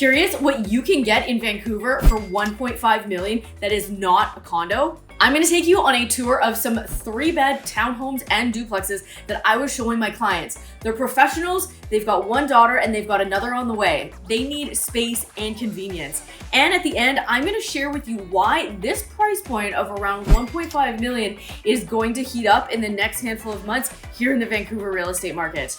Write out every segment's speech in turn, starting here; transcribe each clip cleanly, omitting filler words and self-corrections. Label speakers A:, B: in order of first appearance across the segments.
A: Curious what you can get in Vancouver for 1.5 million that is not a condo? I'm gonna take you on a tour of some 3-bed townhomes and duplexes that I was showing my clients. They're professionals, they've got one daughter and they've got another on the way. They need space and convenience. And at the end, I'm gonna share with you why this price point of around 1.5 million is going to heat up in the next handful of months here in the Vancouver real estate market.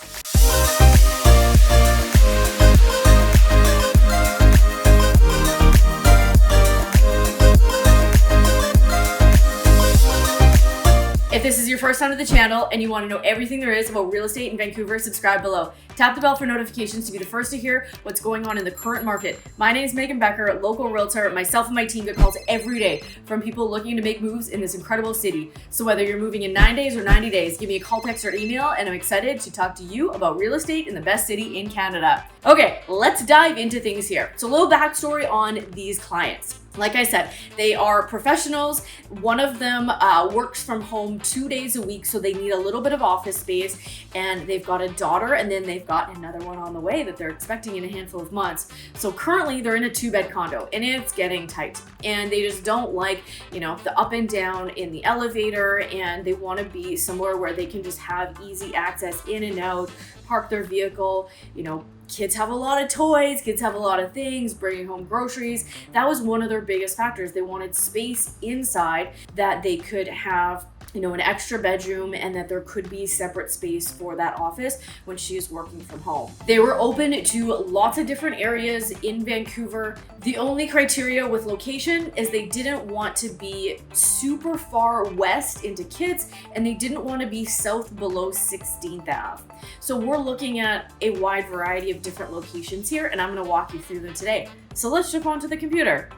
A: If this is your first time to the channel and you want to know everything there is about real estate in Vancouver, subscribe below. Tap the bell for notifications to be the first to hear what's going on in the current market. My name is Megan Becker, local realtor. Myself and my team get calls every day from people looking to make moves in this incredible city. So whether you're moving in 9 days or 90 days, give me a call, text, or email, and I'm excited to talk to you about real estate in the best city in Canada. Okay, let's dive into things here. So a little backstory on these clients. Like I said, they are professionals. One of them works from home 2 days a week, so they need a little bit of office space, and they've got a daughter, and then they've got another one on the way that they're expecting in a handful of months. So currently they're in a 2-bed condo and it's getting tight, and they just don't like, the up and down in the elevator, and they want to be somewhere where they can just have easy access in and out, park their vehicle. Kids have a lot of toys, kids have a lot of things, bringing home groceries. That was one of their biggest factors. They wanted space inside that they could have an extra bedroom, and that there could be separate space for that office when she is working from home. They were open to lots of different areas in Vancouver. The only criteria with location is they didn't want to be super far west into Kits, and they didn't want to be south below 16th Ave. So we're looking at a wide variety of different locations here, and I'm going to walk you through them today. So let's jump onto the computer.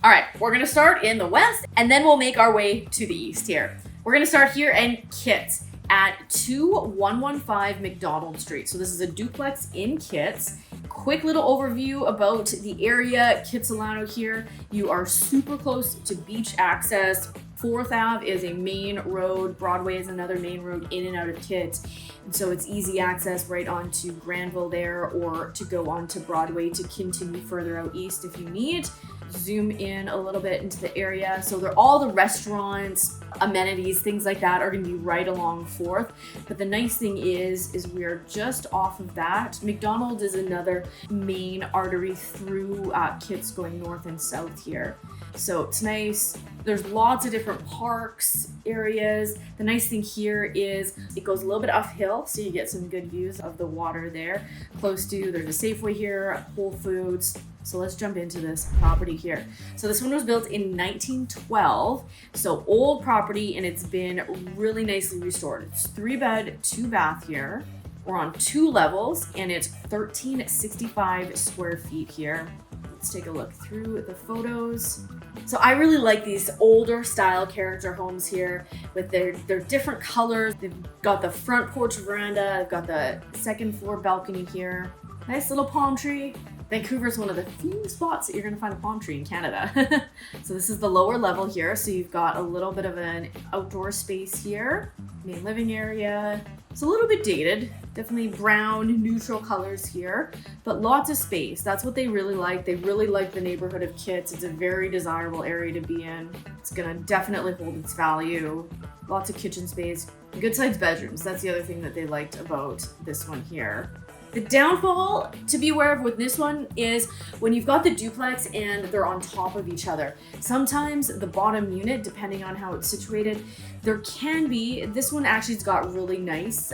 A: All right, we're going to start in the west, and then we'll make our way to the east here. We're gonna start here in Kits at 2115 Macdonald Street. So this is a duplex in Kits. Quick little overview about the area. Kitsilano here. You are super close to beach access. 4th Ave is a main road. Broadway is another main road in and out of Kits. And so it's easy access right onto Granville there, or to go onto Broadway to continue further out east if you need. Zoom in a little bit into the area. So all the restaurants, amenities, things like that are going to be right along 4th. But the nice thing is we are just off of that. Macdonald is another main artery through Kits going north and south here. So it's nice. There's lots of different parks, areas. The nice thing here is it goes a little bit uphill, so you get some good views of the water there. There's a Safeway here, Whole Foods. So let's jump into this property here. So this one was built in 1912. So old property, and it's been really nicely restored. It's 3-bed, 2-bath here. We're on 2 levels, and it's 1365 square feet here. Let's take a look through the photos. So I really like these older style character homes here with their different colors. They've got the front porch veranda. They've got the 2nd floor balcony here. Nice little palm tree. Vancouver is one of the few spots that you're going to find a palm tree in Canada. So this is the lower level here. So you've got a little bit of an outdoor space here. Main living area. It's a little bit dated. Definitely brown, neutral colors here, but lots of space. That's what they really like. They really like the neighborhood of Kits. It's a very desirable area to be in. It's going to definitely hold its value. Lots of kitchen space. Good sized bedrooms. That's the other thing that they liked about this one here. The downfall to be aware of with this one is when you've got the duplex and they're on top of each other. Sometimes the bottom unit, depending on how it's situated, there can be, this one actually's got really nice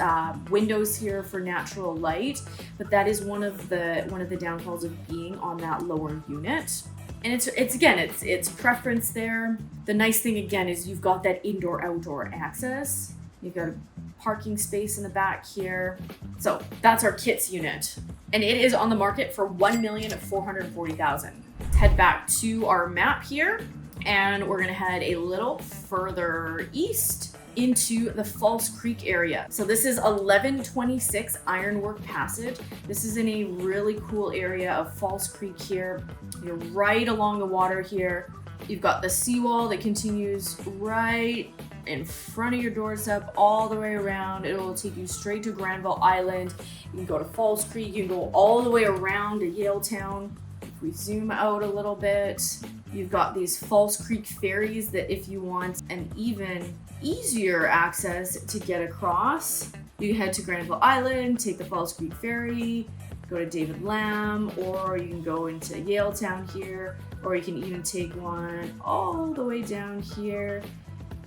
A: windows here for natural light, but that is one of the downfalls of being on that lower unit. And it's preference there. The nice thing again is you've got that indoor-outdoor access. You've got a parking space in the back here. So that's our Kits unit. And it is on the market for $1,440,000. Let's head back to our map here, and we're gonna head a little further east into the False Creek area. So this is 1126 Ironwork Passage. This is in a really cool area of False Creek here. You're right along the water here. You've got the seawall that continues right in front of your doorstep all the way around. It will take you straight to Granville Island. You can go to False Creek. You can go all the way around to Yaletown. If we zoom out a little bit, you've got these False Creek ferries that if you want an even easier access to get across, you can head to Granville Island, take the False Creek ferry, go to David Lamb, or you can go into Yaletown here, or you can even take one all the way down here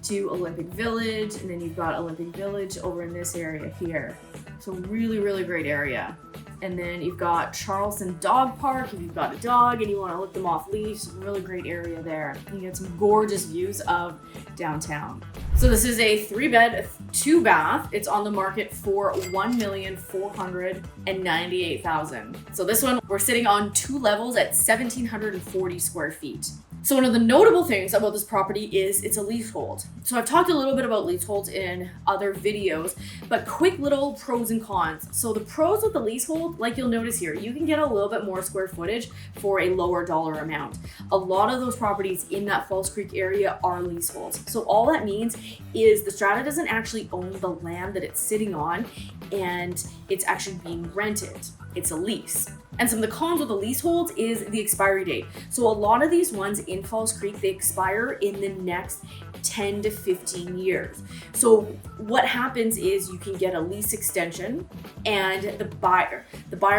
A: to Olympic Village, and then you've got Olympic Village over in this area here. So really, really great area. And then you've got Charleston Dog Park if you've got a dog and you want to let them off leash. Really great area there. You get some gorgeous views of downtown. So this is a 3-bed, 2-bath. It's on the market for $1,498,000. So this one, we're sitting on 2 levels at 1,740 square feet. So one of the notable things about this property is it's a leasehold. So I've talked a little bit about leaseholds in other videos, but quick little pros and cons. So the pros with the leasehold, like you'll notice here, you can get a little bit more square footage for a lower dollar amount. A lot of those properties in that False Creek area are leaseholds. So all that means is the strata doesn't actually own the land that it's sitting on, and it's actually being rented. It's a lease. And some of the cons with the leaseholds is the expiry date. So a lot of these ones in False Creek, they expire in the next 10 to 15 years. So what happens is you can get a lease extension and the buyer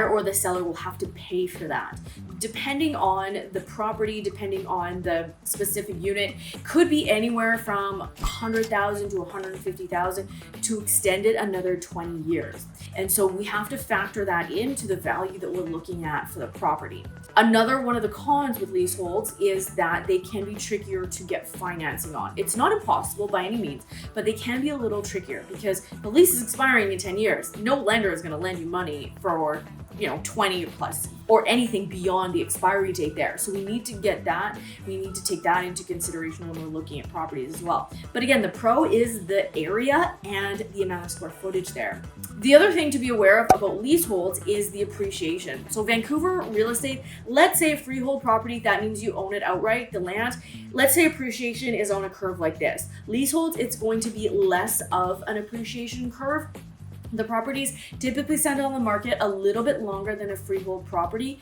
A: or the seller will have to pay for that. Depending on the property, depending on the specific unit, could be anywhere from $100,000 to $150,000 to extend it another 20 years. And so we have to factor that into the value that we're looking at for the property. Another one of the cons with leaseholds is that they can be trickier to get financing on. It's not impossible by any means, but they can be a little trickier because the lease is expiring in 10 years. No lender is going to lend you money for 20 plus or anything beyond the expiry date there. So we need to get that. We need to take that into consideration when we're looking at properties as well. But again, the pro is the area and the amount of square footage there. The other thing to be aware of about leaseholds is the appreciation. So Vancouver real estate, let's say a freehold property, that means you own it outright, the land. Let's say appreciation is on a curve like this. Leaseholds, it's going to be less of an appreciation curve. The properties typically stand on the market a little bit longer than a freehold property.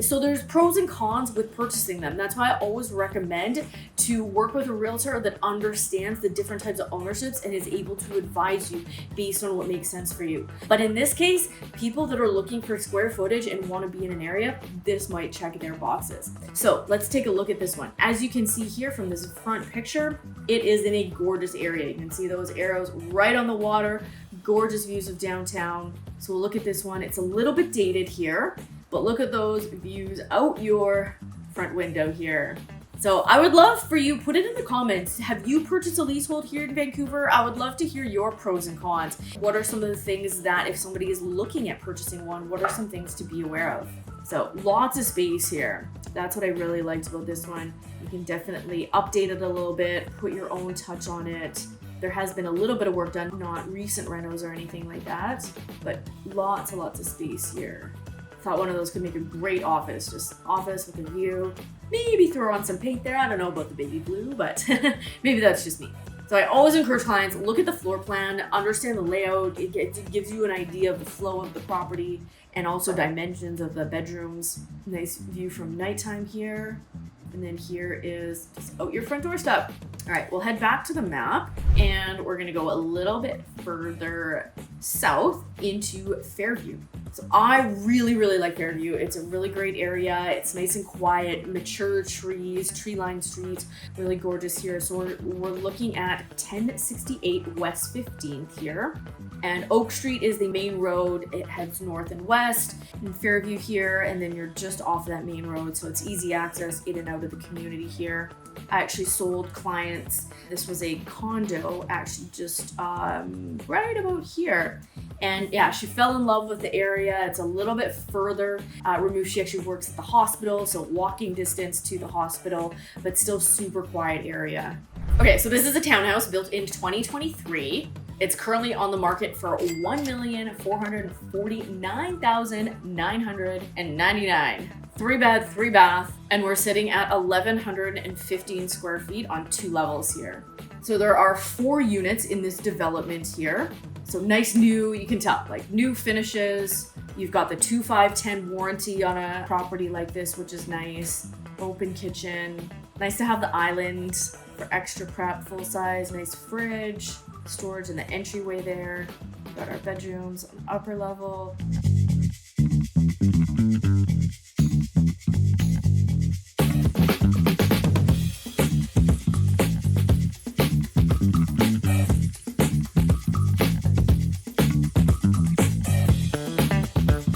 A: So there's pros and cons with purchasing them. That's why I always recommend to work with a realtor that understands the different types of ownerships and is able to advise you based on what makes sense for you. But in this case, people that are looking for square footage and want to be in an area, this might check their boxes. So let's take a look at this one. As you can see here from this front picture, it is in a gorgeous area. You can see those arrows right on the water. Gorgeous views of downtown. So we'll look at this one. It's a little bit dated here, but look at those views out your front window here. So I would love for you, put it in the comments. Have you purchased a leasehold here in Vancouver? I would love to hear your pros and cons. What are some of the things that if somebody is looking at purchasing one, what are some things to be aware of? So lots of space here. That's what I really liked about this one. You can definitely update it a little bit, put your own touch on it. There has been a little bit of work done, not recent renos or anything like that, but lots and lots of space here. Thought one of those could make a great office, just office with a view. Maybe throw on some paint there. I don't know about the baby blue, but maybe that's just me. So I always encourage clients, look at the floor plan, understand the layout. It gives you an idea of the flow of the property and also dimensions of the bedrooms. Nice view from nighttime here. And then here is just out your front doorstep. All right, we'll head back to the map and we're gonna go a little bit further south into Fairview. So I really, really like Fairview. It's a really great area. It's nice and quiet, mature trees, tree-lined streets, really gorgeous here. So we're looking at 1068 West 15th here. And Oak Street is the main road. It heads north and west. In Fairview here, and then you're just off that main road. So it's easy access in and out of the community here. I actually sold clients. This was a condo actually just right about here. And yeah, she fell in love with the area. It's a little bit further removed. She actually works at the hospital, so walking distance to the hospital, but still super quiet area. Okay, so this is a townhouse built in 2023. It's currently on the market for $1,449,999. 3-bed, 3-bath, and we're sitting at 1,115 square feet on 2 levels here. So there are 4 units in this development here. So nice new, you can tell, like new finishes. You've got the 2-5-10 warranty on a property like this, which is nice. Open kitchen. Nice to have the island for extra prep, full size, nice fridge, storage in the entryway there. We've got our bedrooms on the upper level.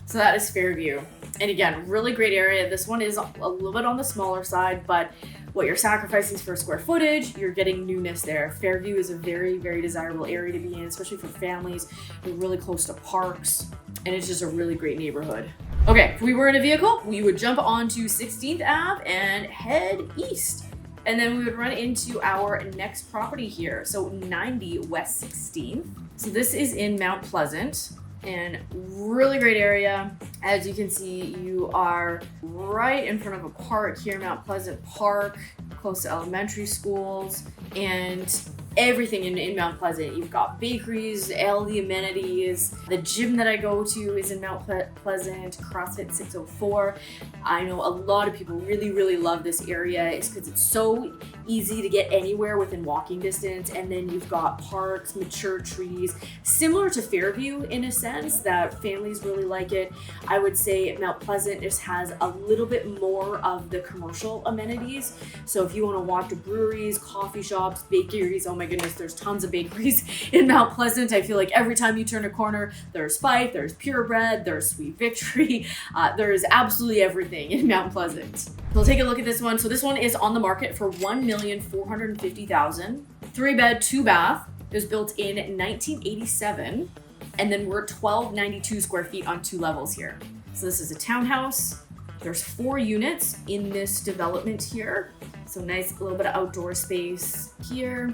A: So that is Fairview. And again, really great area. This one is a little bit on the smaller side, but what you're sacrificing is for square footage, you're getting newness there. Fairview is a very, very desirable area to be in, especially for families. You're really close to parks, and it's just a really great neighborhood. Okay, if we were in a vehicle, we would jump onto 16th Ave and head east. And then we would run into our next property here. So 90 West 16th. So this is in Mount Pleasant. And really great area. As you can see, you are right in front of a park here, Mount Pleasant Park, close to elementary schools, and everything in Mount Pleasant. You've got bakeries, all the amenities. The gym that I go to is in Mount Pleasant, CrossFit 604. I know a lot of people really, really love this area. It's because it's so easy to get anywhere within walking distance. And then you've got parks, mature trees, similar to Fairview in a sense that families really like it. I would say Mount Pleasant just has a little bit more of the commercial amenities. So if you want to walk to breweries, coffee shops, bakeries, oh my goodness, there's tons of bakeries in Mount Pleasant. I feel like every time you turn a corner, there's Fife, there's Purebred, there's Sweet Victory. There's absolutely everything in Mount Pleasant. We'll take a look at this one. So this one is on the market for $1,450,000. 3-bed, 2-bath. It was built in 1987. And then we're 1,292 square feet on 2 levels here. So this is a townhouse. There's 4 units in this development here. So nice little bit of outdoor space here.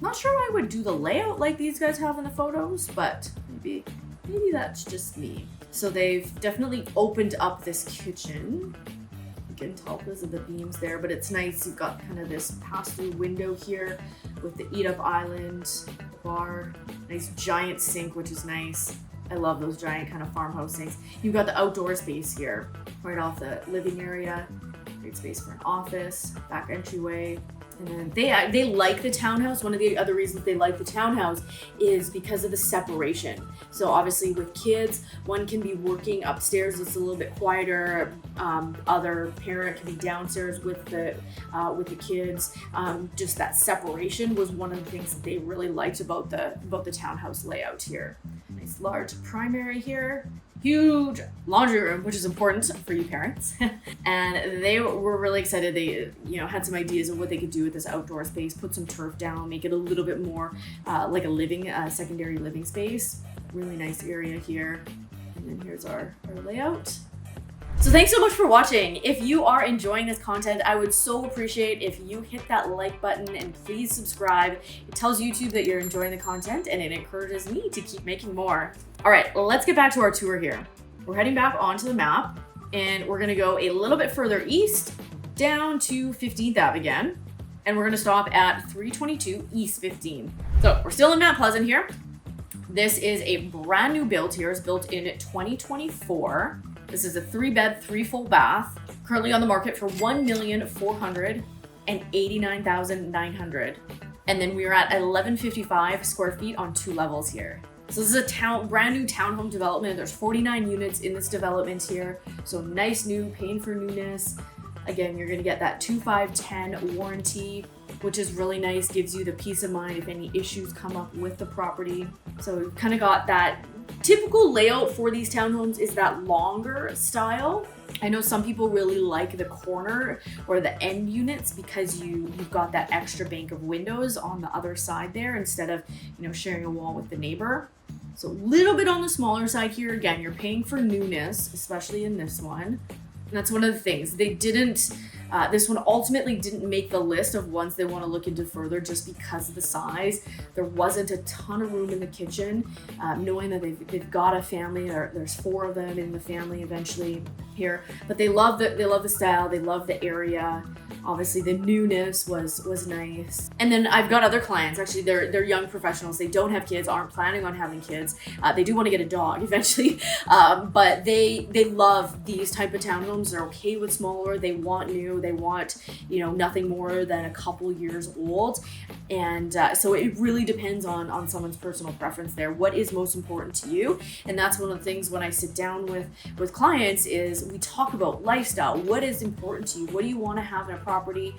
A: Not sure I would do the layout like these guys have in the photos, but maybe that's just me. So they've definitely opened up this kitchen. You can tell because of the beams there, but it's nice. You've got kind of this pass-through window here with the eat-up island, bar, nice giant sink, which is nice. I love those giant kind of farmhouse sinks. You've got the outdoor space here, right off the living area. Great space for an office, back entryway. And then they like the townhouse. One of the other reasons they like the townhouse is because of the separation. So obviously with kids, one can be working upstairs. It's a little bit quieter. Other parent can be downstairs with the kids. Just that separation was one of the things that they really liked about the townhouse layout here. Nice large primary here. Huge laundry room, which is important for you parents. And they were really excited. They, had some ideas of what they could do with this outdoor space, put some turf down, make it a little bit more like a secondary living space. Really nice area here. And then here's our layout. So thanks so much for watching. If you are enjoying this content, I would so appreciate if you hit that like button and please subscribe. It tells YouTube that you're enjoying the content and it encourages me to keep making more. All right, let's get back to our tour here. We're heading back onto the map and we're gonna go a little bit further east down to 15th Ave again. And we're gonna stop at 322 East 15. So we're still in Mount Pleasant here. This is a brand new build here. It's built in 2024. This is a 3-bed, 3 full bath, currently on the market for $1,489,900. And then we are at 1,155 square feet on 2 levels here. So this is a brand new townhome development. There's 49 units in this development here. So nice new, paying for newness. Again, you're gonna get that 2-5-10 warranty, which is really nice, gives you the peace of mind if any issues come up with the property. So we've kind of got that typical layout for these townhomes is that longer style. I know some people really like the corner or the end units because you've got that extra bank of windows on the other side there instead of sharing a wall with the neighbor. So a little bit on the smaller side here. Again, you're paying for newness, especially in this one. And that's one of the things. They didn't This one ultimately didn't make the list of ones they want to look into further just because of the size. There wasn't a ton of room in the kitchen, knowing that they've got a family. There's 4 of them in the family eventually here, but they love the style, they love the area. Obviously the newness was nice. And then I've got other clients, actually they're young professionals, they don't have kids, aren't planning on having kids. They do want to get a dog eventually, but they love these type of townhomes. They're okay with smaller, they want new, they want, nothing more than a couple years old. And so it really depends on someone's personal preference there. What is most important to you? And that's one of the things when I sit down with clients is we talk about lifestyle. What is important to you? What do you want to have in a property?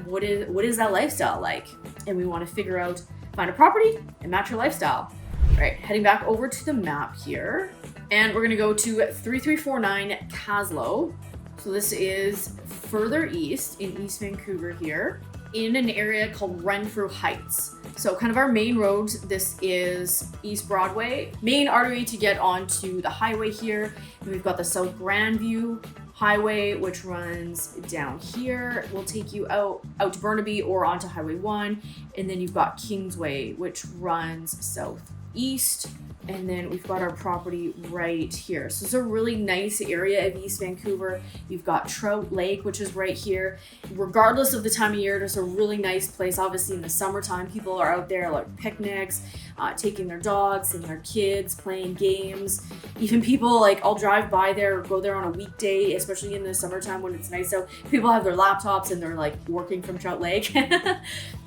A: What is that lifestyle like? And we want to find a property and match your lifestyle. All right, heading back over to the map here. And we're gonna go to 3349 Kaslo. So this is further east in East Vancouver here, in an area called Renfrew Heights. So kind of our main road, this is East Broadway, main artery to get onto the highway here. And we've got the South Grandview Highway, which runs down here. Will take you out to Burnaby or onto Highway 1. And then you've got Kingsway, which runs southeast. And then we've got our property right here. So it's a really nice area of East Vancouver. You've got Trout Lake, which is right here. Regardless of the time of year, it's a really nice place. Obviously in the summertime, people are out there like picnics, taking their dogs and their kids, playing games. Even people like, I'll drive by there or go there on a weekday, especially in the summertime when it's nice out. People have their laptops and they're like working from Trout Lake.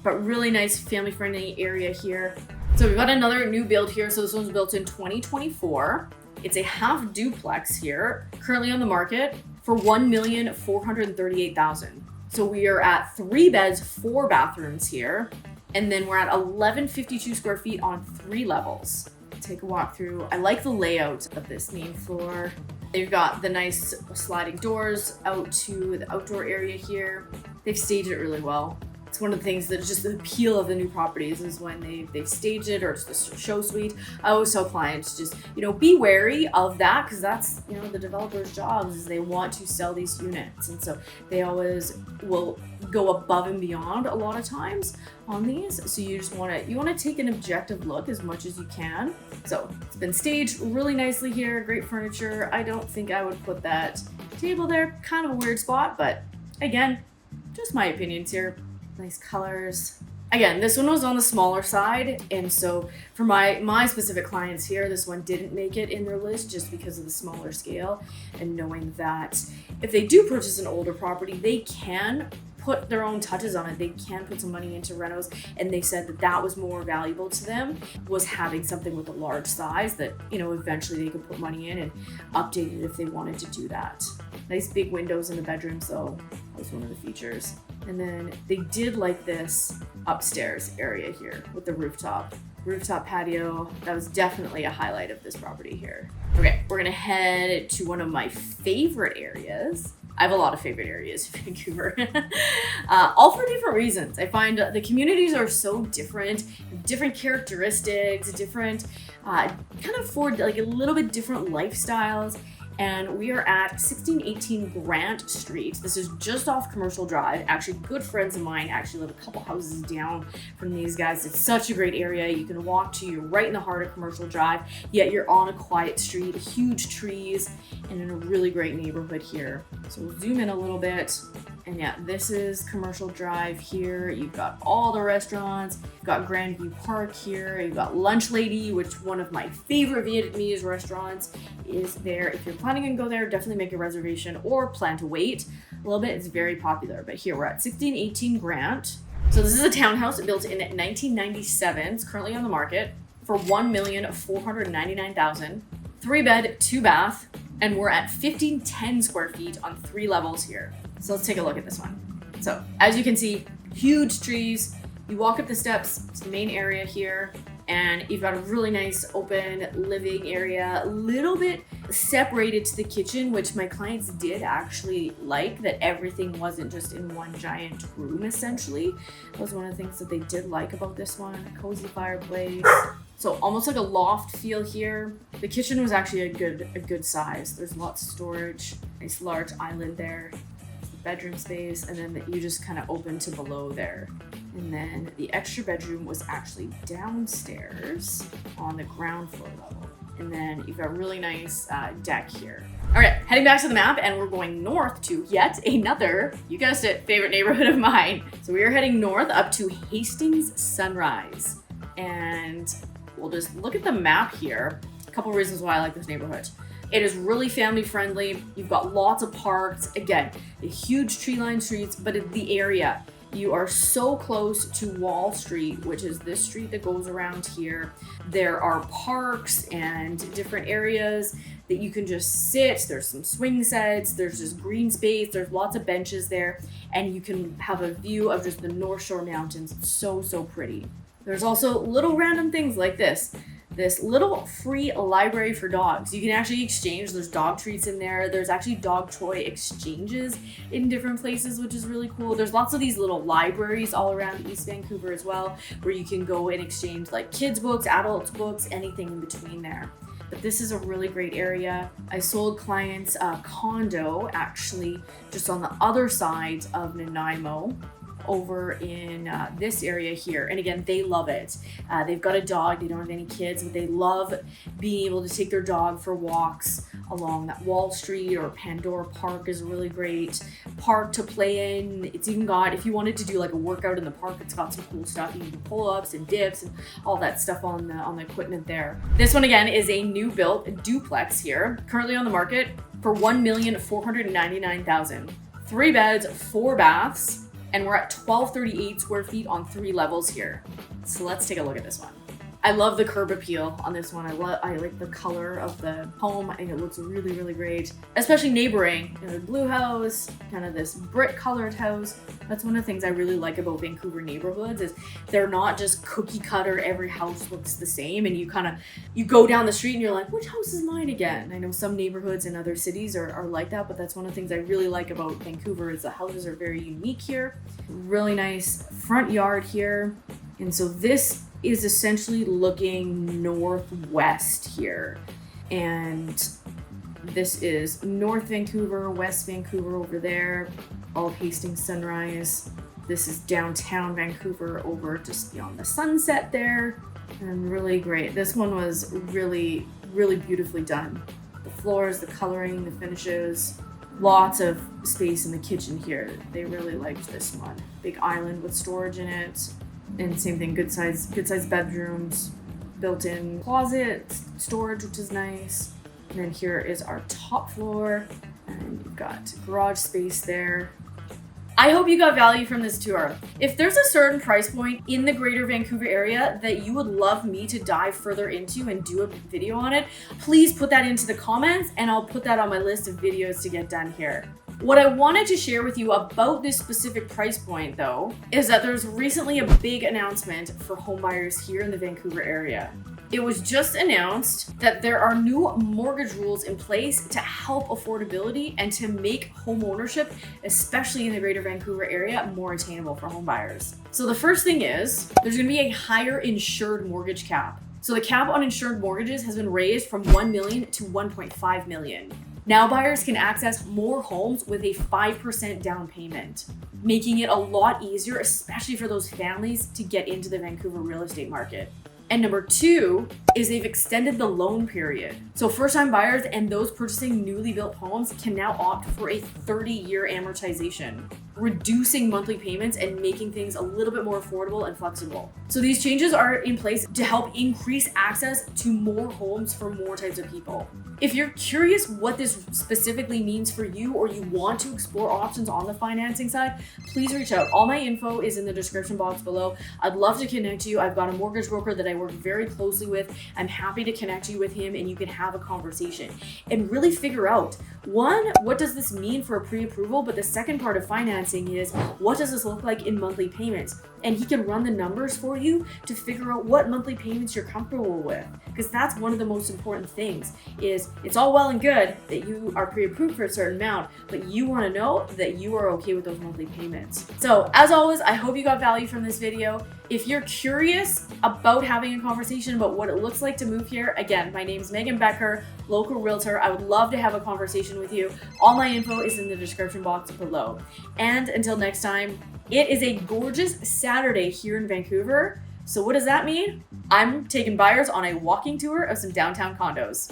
A: But really nice family-friendly area here. So we've got another new build here. So this one's built in 2024. It's a half duplex here, currently on the market for $1,438,000. So we are at 3 beds, 4 bathrooms here. And then we're at 1152 square feet on 3 levels. Take a walk through. I like the layout of this main floor. They've got the nice sliding doors out to the outdoor area here. They've staged it really well. It's one of the things that's just the appeal of the new properties is when they've staged it or it's the show suite. I always tell clients just, be wary of that because that's, the developer's job is they want to sell these units. And so they always will go above and beyond a lot of times on these. So you just want to take an objective look as much as you can. So it's been staged really nicely here. Great furniture. I don't think I would put that table there. Kind of a weird spot, but again, just my opinions here. Nice colors. Again, this one was on the smaller side, and so for my specific clients here, this one didn't make it in their list just because of the smaller scale, and knowing that if they do purchase an older property, they can put their own touches on it. They can put some money into renos, and they said that was more valuable to them, was having something with a large size that, eventually they could put money in and update it if they wanted to do that. Nice big windows in the bedrooms, though. That was one of the features. And then they did like this upstairs area here with the rooftop patio. That was definitely a highlight of this property here. Okay, we're gonna head to one of my favorite areas. I have a lot of favorite areas in Vancouver, all for different reasons. I find the communities are so different characteristics, different, kind of for like a little bit different lifestyles. And we are at 1618 Grant Street. This is just off Commercial Drive. Actually, good friends of mine actually live a couple houses down from these guys. It's such a great area. You can walk to, you're right in the heart of Commercial Drive, yet you're on a quiet street, huge trees, and in a really great neighborhood here. So we'll zoom in a little bit. And yeah, this is Commercial Drive here. You've got all the restaurants. You've got Grandview Park here. You've got Lunch Lady, which one of my favorite Vietnamese restaurants is there. If you're planning on go there, definitely make a reservation or plan to wait a little bit. It's very popular. But here we're at 1618 Grant. So this is a townhouse built in 1997. It's currently on the market for $1,499,000. 3 bed, 2 bath, and we're at 1510 square feet on 3 levels here. So let's take a look at this one. So as you can see, huge trees. You walk up the steps to the main area here, and you've got a really nice open living area, a little bit separated to the kitchen, which my clients did actually like, that everything wasn't just in one giant room essentially. That was one of the things that they did like about this one. A cozy fireplace. So almost like a loft feel here. The kitchen was actually a good size. There's lots of storage, nice large island there. bedroom space, and then you just kind of open to below there. And then the extra bedroom was actually downstairs on the ground floor level. And then you've got a really nice deck here. All right, heading back to the map, and we're going north to yet another, you guessed it, favorite neighborhood of mine. So we are heading north up to Hastings Sunrise. And we'll just look at the map here. A couple reasons why I like this neighborhood. It is really family friendly. You've got lots of parks. Again, the huge tree-lined streets, but in the area, you are so close to Wall Street, which is this street that goes around here. There are parks and different areas that you can just sit. There's some swing sets, there's just green space, there's lots of benches there, and you can have a view of just the North Shore Mountains. It's so, so pretty. There's also little random things like this little free library for dogs. You can actually exchange, there's dog treats in there. There's actually dog toy exchanges in different places, which is really cool. There's lots of these little libraries all around East Vancouver as well, where you can go and exchange like kids books, adults books, anything in between there. But this is a really great area. I sold clients a condo actually just on the other side of Nanaimo, over in this area here. And again, they love it. They've got a dog, they don't have any kids, but they love being able to take their dog for walks along that Wall Street, or Pandora Park is a really great park to play in. It's even got, if you wanted to do like a workout in the park, it's got some cool stuff. You can do pull-ups and dips and all that stuff on the equipment there. This one again is a new built duplex here, currently on the market for $1,499,000. 3 beds, 4 baths, and we're at 1,238 square feet on 3 levels here. So let's take a look at this one. I love the curb appeal on this one. I like the color of the home. I think it looks really, really great, especially neighboring. You know, the blue house, kind of this brick colored house. That's one of the things I really like about Vancouver neighborhoods is they're not just cookie cutter. Every house looks the same, and you go down the street and you're like, which house is mine again? I know some neighborhoods in other cities are like that, but that's one of the things I really like about Vancouver is the houses are very unique here. Really nice front yard here. And so this is essentially looking northwest here. And this is North Vancouver, West Vancouver over there, all of Hastings Sunrise. This is downtown Vancouver over just beyond the sunset there. And really great. This one was really, really beautifully done. The floors, the coloring, the finishes, lots of space in the kitchen here. They really liked this one. Big island with storage in it. And same thing, good size bedrooms, built-in closet, storage, which is nice. And then here is our top floor, and you've got garage space there. I hope you got value from this tour. If there's a certain price point in the greater Vancouver area that you would love me to dive further into and do a video on it, please put that into the comments, and I'll put that on my list of videos to get done here. What I wanted to share with you about this specific price point, though, is that there's recently a big announcement for home buyers here in the Vancouver area. It was just announced that there are new mortgage rules in place to help affordability and to make home ownership, especially in the greater Vancouver area, more attainable for home buyers. So the first thing is there's going to be a higher insured mortgage cap. So the cap on insured mortgages has been raised from $1 million to $1.5 million. Now buyers can access more homes with a 5% down payment, making it a lot easier, especially for those families, to get into the Vancouver real estate market. And number 2 is they've extended the loan period. So first-time buyers and those purchasing newly built homes can now opt for a 30-year amortization, reducing monthly payments and making things a little bit more affordable and flexible. So these changes are in place to help increase access to more homes for more types of people. If you're curious what this specifically means for you, or you want to explore options on the financing side, please reach out. All my info is in the description box below. I'd love to connect you. I've got a mortgage broker that I work very closely with. I'm happy to connect you with him, and you can have a conversation and really figure out, one, what does this mean for a pre-approval? But the second part of financing is, what does this look like in monthly payments? And he can run the numbers for you to figure out what monthly payments you're comfortable with. Because that's one of the most important things, is it's all well and good that you are pre-approved for a certain amount, but you want to know that you are okay with those monthly payments. So as always, I hope you got value from this video. If you're curious about having a conversation about what it looks like to move here, again, my name's Megan Becker, local realtor. I would love to have a conversation with you. All my info is in the description box below. And until next time, it is a gorgeous Saturday here in Vancouver. So what does that mean? I'm taking buyers on a walking tour of some downtown condos.